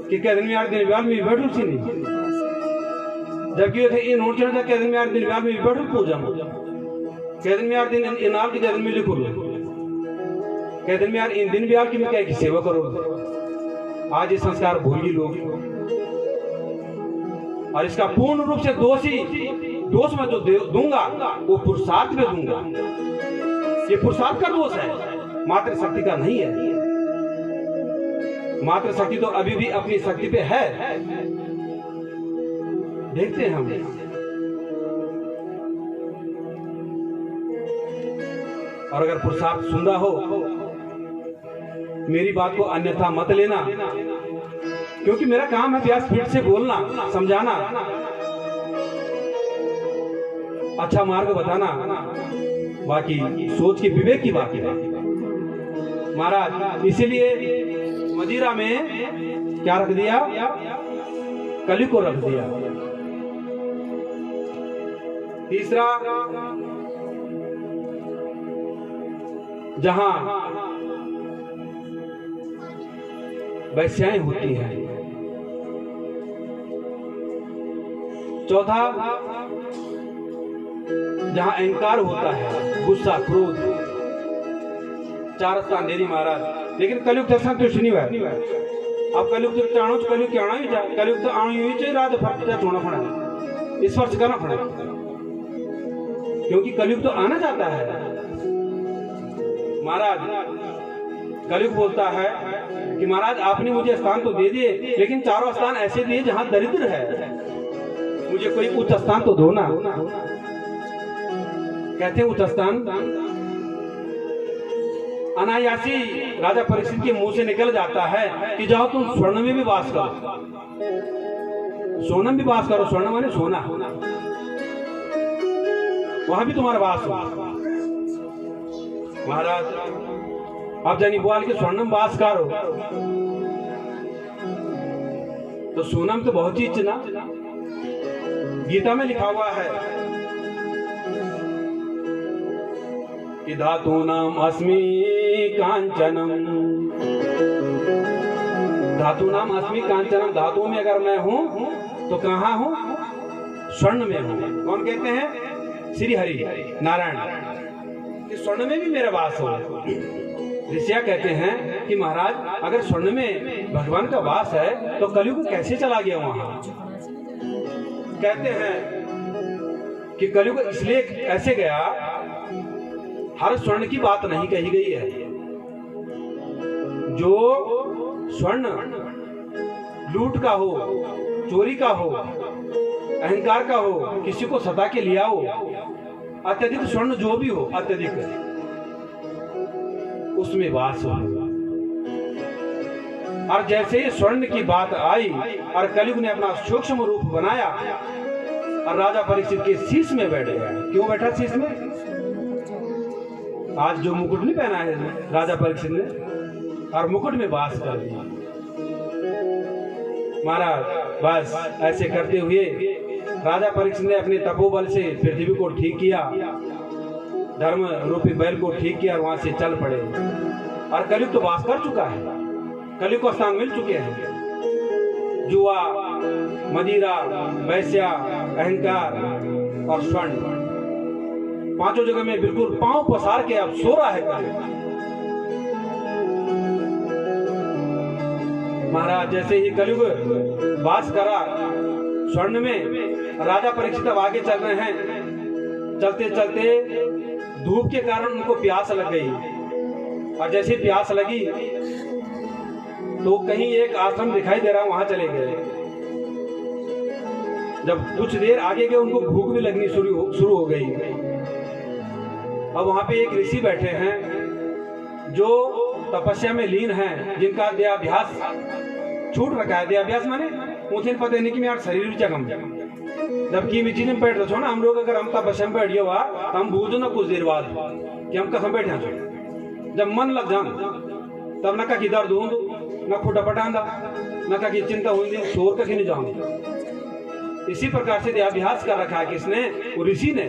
कि कह दिन में 8 दिन ब्याह में बैठू सी नहीं, जबकि ये नोट चढ़ा कह दिन में 8 दिन ब्याह में बैठू पूजा कह दिन में 8 दिन इनाम की दिन में लिखो कह दिन में यार इन दिन ब्याह की मैं क्या की सेवा करो। आज ये संस्कार भूल गए लोग और इसका पूर्ण रूप से दोष में जो दूंगा वो पुरुषार्थ में दूंगा। ये पुरुषार्थ का दोष है, मात्र शक्ति का नहीं है। मात्र शक्ति तो अभी भी अपनी शक्ति पे है, देखते हैं हम। और अगर पुरुषार्थ सुन रहा हो मेरी बात को अन्यथा मत लेना, क्योंकि मेरा काम है व्यासपीठ से बोलना, समझाना, अच्छा मार्ग बताना, बाकी सोच की विवेक की बात है महाराज। इसीलिए मदिरा में क्या रख दिया, कली को रख दिया। तीसरा, जहां वैश्याएं होती हैं। चौथा, जहां अहंकार होता है, गुस्सा, क्रोध, 4 स्थान दे दी महाराज। लेकिन कलयुग दर्शन तो नहीं हुआ। अब कलयुग तो चाणो कलयुग क्या आना ही जा, कलयुग तो आनी हुई चाहिए, रात फर्क छोड़ना पड़ा, स्पर्श करना पड़ा, क्योंकि कलयुग तो आना चाहता है। महाराज कलयुग बोलता है कि महाराज आपने मुझे स्थान तो दे दिए, लेकिन 4 स्थान ऐसे दिए जहां दरिद्र है, मुझे कोई उच्च स्थान तो दो ना। कहते हैं उच्च स्थान अनायासी राजा परीक्षित के मुंह से निकल जाता है कि जाओ तुम स्वर्ण में भी वास करो, सोना में भी वास करो, स्वर्ण माने सोना, वहां भी तुम्हारा वास हो। महाराज अब जानी बोल के स्वर्ण में वास करो, तो सोना में तो बहुत चीज ना। गीता में लिखा हुआ है कि धातूनाम अस्मि कांचनम, धातूनाम अस्मि कांचनम, धातुओं में अगर मैं हूं तो कहां हूं? स्वर्ण में हूं। कौन कहते हैं? श्री हरि नारायण, कि स्वर्ण में भी मेरा वास हो। ऋषिया कहते हैं कि महाराज अगर स्वर्ण में भगवान का वास है तो कलयुग कैसे चला गया वहां? कहते हैं कि कलयुग इसलिए ऐसे गया, हर स्वर्ण की बात नहीं कही गई है। जो स्वर्ण लूट का हो, चोरी का हो, अहंकार का हो, किसी को सता के लिया हो, अत्यधिक स्वर्ण जो भी हो, अत्यधिक उसमें वास हो। और जैसे ही स्वर्ण की बात आई और कलयुग ने अपना सूक्ष्म रूप बनाया और राजा परीक्षित के शीश में बैठ गया। क्यों बैठा शीश में? आज जो मुकुट नहीं पहना है राजा परीक्षित ने, और मुकुट में वास कर दिया। महाराज बस ऐसे करते हुए राजा परीक्षित ने अपने तपोबल से पृथ्वी को ठीक किया, धर्म रूपी बैल को ठीक किया, वहां से चल पड़े। और कलयुग तो वास कर चुका है, कलयुग को स्थान मिल चुके हैं। जुआ, मदिरा, वैश्या, अहंकार और स्वर्ण, पांचों जगह में बिल्कुल पांव पसार के अब सो रहा है कलयुग। महाराज जैसे ही कलयुग वास करा स्वर्ण में, राजा परीक्षित अब आगे चल रहे हैं। चलते चलते धूप के कारण उनको प्यास लग गई, और जैसे प्यास लगी तो कहीं एक आश्रम दिखाई दे रहा, वहां चले गए। जब कुछ देर आगे गए उनको भूख भी लगनी शुरू हो गई। अब वहां पे एक ऋषि बैठे हैं जो तपस्या में लीन हैं, जिनका देहाभ्यास छूट रखा है। देहाभ्यास माने मुझे पता नहीं कि मेरा शरीर भी जगम, जबकि मैं चीजें बैठ रहा ना, हम लोग अगर हम तपस्या में बैठ गया तो हम बूझो ना कुछ देर बाद कि हम कसम बैठे हैं। जब मन लग जान तब न कहीं दर्द हो, न खुटा पटांदा, न कहीं चिंता हुई, शोर कहीं नहीं जाऊंगी। इसी प्रकार से देहाभ्यास कर रखा है किसने? वो ऋषि ने।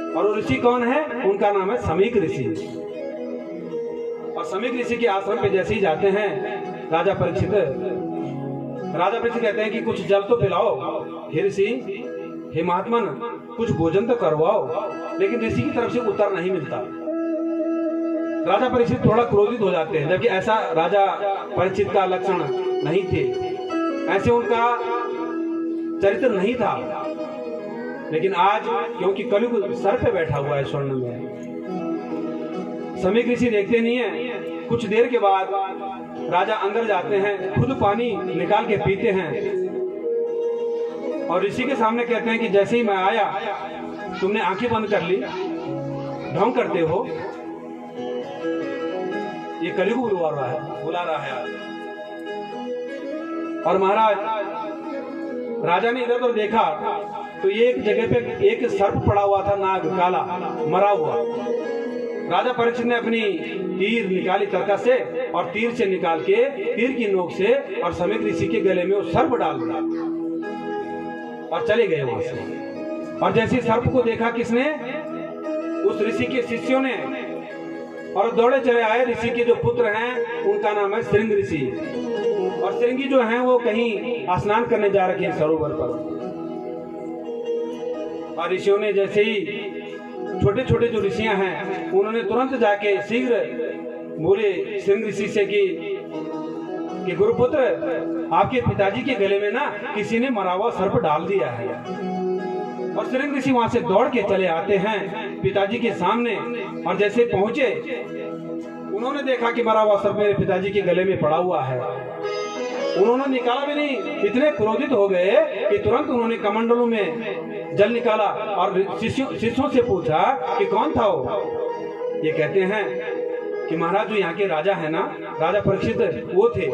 और वो ऋषि कौन है? उनका नाम है समीक ऋषि। और समीक ऋषि के आश्रम पे जैसे ही जाते हैं राजा परीक्षित कहते हैं कि कुछ जल तो पिलाओ। हे ऋषि, हे महात्मन, कुछ भोजन तो करवाओ। लेकिन ऋषि की तरफ से उत्तर नहीं मिलता। राजा परीक्षित थोड़ा क्रोधित हो जाते हैं, जबकि ऐसा राजा परीक्षित का लक्षण नहीं थे, ऐसे उनका चरित्र नहीं था। लेकिन आज क्योंकि कलयुग सर पे बैठा हुआ है स्वर्ण में, समीक ऋषि देखते नहीं है। कुछ देर के बाद राजा अंदर जाते हैं, खुद पानी निकाल के पीते हैं और ऋषि के सामने कहते हैं कि जैसे ही मैं आया तुमने आंखें बंद कर ली, ढोंग करते हो। ये कलयुग बुला रहा है। और महाराज राजा ने इधर उधर देखा तो ये एक जगह पे एक सर्प पड़ा हुआ था, नाग काला मरा हुआ। राजा परीक्षित ने अपनी तीर निकाली तरकस से और तीर से निकाल के तीर की नोक से और समीक ऋषि के गले में वो सर्प डाल दिया और चले गए वहां से। और जैसे सर्प को देखा किसने? उस ऋषि के शिष्यों ने, और दौड़े चले आए। ऋषि के जो पुत्र हैं उनका नाम है श्रृंग ऋषि। श्रृंगी जो हैं वो कहीं स्नान करने जा रखे हैं सरोवर पर। और ऋषियों ने जैसे ही छोटे छोटे जो ऋषियां हैं उन्होंने तुरंत जाके शीघ्र बोले श्रृंग ऋषि से कि गुरुपुत्र, आपके पिताजी के गले में ना किसी ने मरा हुआ सर्प डाल दिया है। और श्रृंग ऋषि वहां से दौड़ के चले आते हैं पिताजी के सामने, और जैसे पहुंचे उन्होंने देखा कि मरा हुआ सर्प मेरे पिताजी के गले में पड़ा हुआ है। उन्होंने निकाला भी नहीं, इतने क्रोधित हो गए कि तुरंत उन्होंने कमंडलों में जल निकाला और शिष्यों से पूछा कि कौन था वो। ये कहते हैं कि महाराज जो यहाँ के राजा है ना, राजा परीक्षित, वो थे।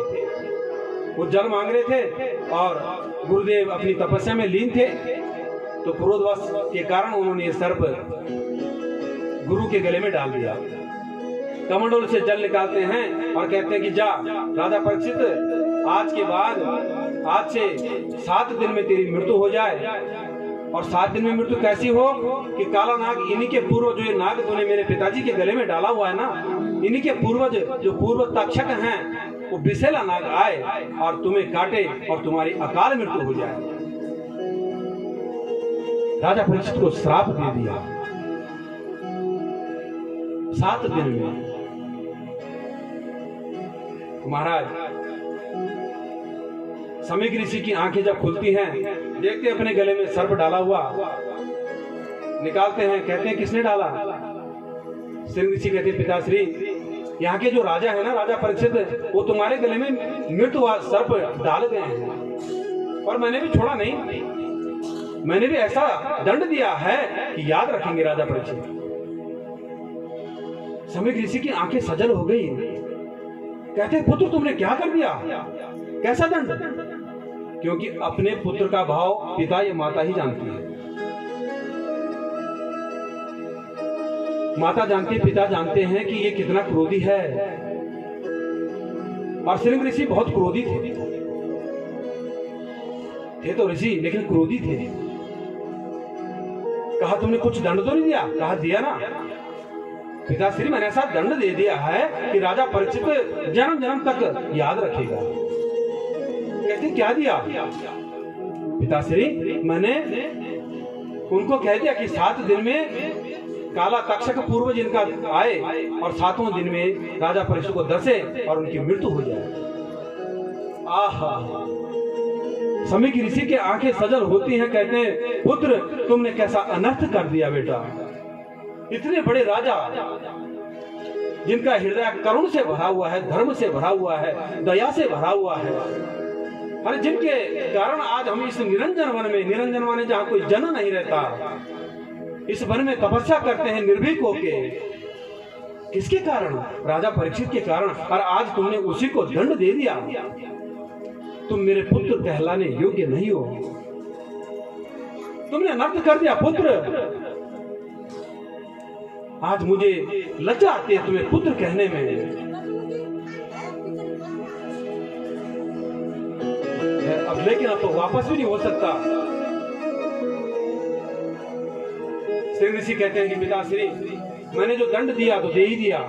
वो जल मांग रहे थे और गुरुदेव अपनी तपस्या में लीन थे, तो क्रोधवश के कारण उन्होंने ये सर्प गुरु के गले में डाल दिया। कमंडल से जल निकालते हैं और कहते हैं कि जा राजा परीक्षित, आज के बाद आज से 7 दिन में तेरी मृत्यु हो जाए। और 7 दिन में मृत्यु कैसी हो कि काला नाग, इन्हीं के पूर्वज, जो ये नाग तूने मेरे पिताजी के गले में डाला हुआ है ना, इन्हीं के पूर्वज जो पूर्व तक्षक हैं वो विषैला नाग आए और तुम्हें काटे और तुम्हारी अकाल मृत्यु हो जाए। राजा परीक्षित को श्राप दे दिया 7 दिन में। महाराज समीक ऋषि की आंखें जब खुलती हैं, देखते अपने गले में सर्प डाला हुआ, निकालते हैं, कहते हैं किसने डाला। श्रृंग ऋषि कहते हैं पिताश्री, यहाँ के जो राजा है ना, राजा परीक्षित, वो तुम्हारे गले में मृत्यु सर्प डाल गए हैं और मैंने भी छोड़ा नहीं, मैंने भी ऐसा दंड दिया है कि याद रखेंगे राजा परीक्षित। समीक ऋषि की आंखें सजल हो गई, कहते हैं पुत्र तुमने क्या कर दिया, कैसा दंड। क्योंकि अपने पुत्र का भाव पिता या माता ही जानती है, माता जानती है, पिता जानते हैं कि ये कितना क्रोधी है। और श्रृंग ऋषि बहुत क्रोधी थे तो ऋषि, लेकिन क्रोधी थे। कहा तुमने कुछ दंड तो नहीं दिया, कहा दिया ना पिताश्री, मैंने ऐसा दंड दे दिया है कि राजा परीक्षित जन्म जन्म तक याद रखेगा। कहते क्या दिया पिताश्री, मैंने उनको कह दिया कि 7 दिन में काला तक्षक पूर्वज इनका आए और 7वें दिन में राजा परीक्षित को दसे और उनकी मृत्यु हो जाए। आहा, समीक ऋषि के आंखें सजल होती हैं, कहते हैं पुत्र तुमने कैसा अनर्थ कर दिया बेटा। इतने बड़े राजा जिनका हृदय करुण से भरा हुआ है, धर्म से भरा हुआ है, दया से भरा हुआ है, अरे जिनके कारण आज हम इस निरंजन वन में, निरंजन वन जहाँ कोई जन नहीं रहता, इस वन में तपस्या करते हैं निर्भीक होके, किसके कारण, राजा परीक्षित के कारण। और आज तुमने उसी को दंड दे दिया। तुम मेरे पुत्र कहलाने योग्य नहीं हो, तुमने अनर्थ कर दिया पुत्र। आज मुझे लज्जा आती है तुम्हें पुत्र कहने में। अब लेकिन अब तो वापस भी नहीं हो सकता। श्रृंग ऋषि कहते हैं कि पिताश्री, मैंने जो दंड दिया तो दे ही दिया,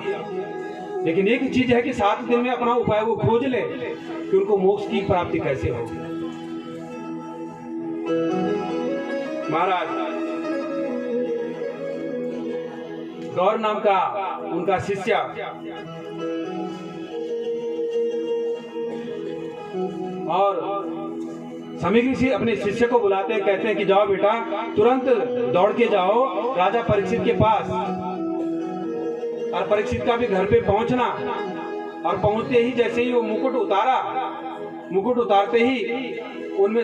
लेकिन एक चीज है कि 7 दिन में अपना उपाय वो खोज ले कि उनको मोक्ष की प्राप्ति कैसे हो। महाराज गौर नाम का उनका शिष्य और समीक ऋषि अपने शिष्य को बुलाते हैं, कहते हैं कि जाओ बेटा, तुरंत दौड़ के जाओ राजा परीक्षित के पास, और परीक्षित का भी घर पे पहुंचना। और पहुंचते ही जैसे ही वो मुकुट उतारा, मुकुट उतारते ही उनमें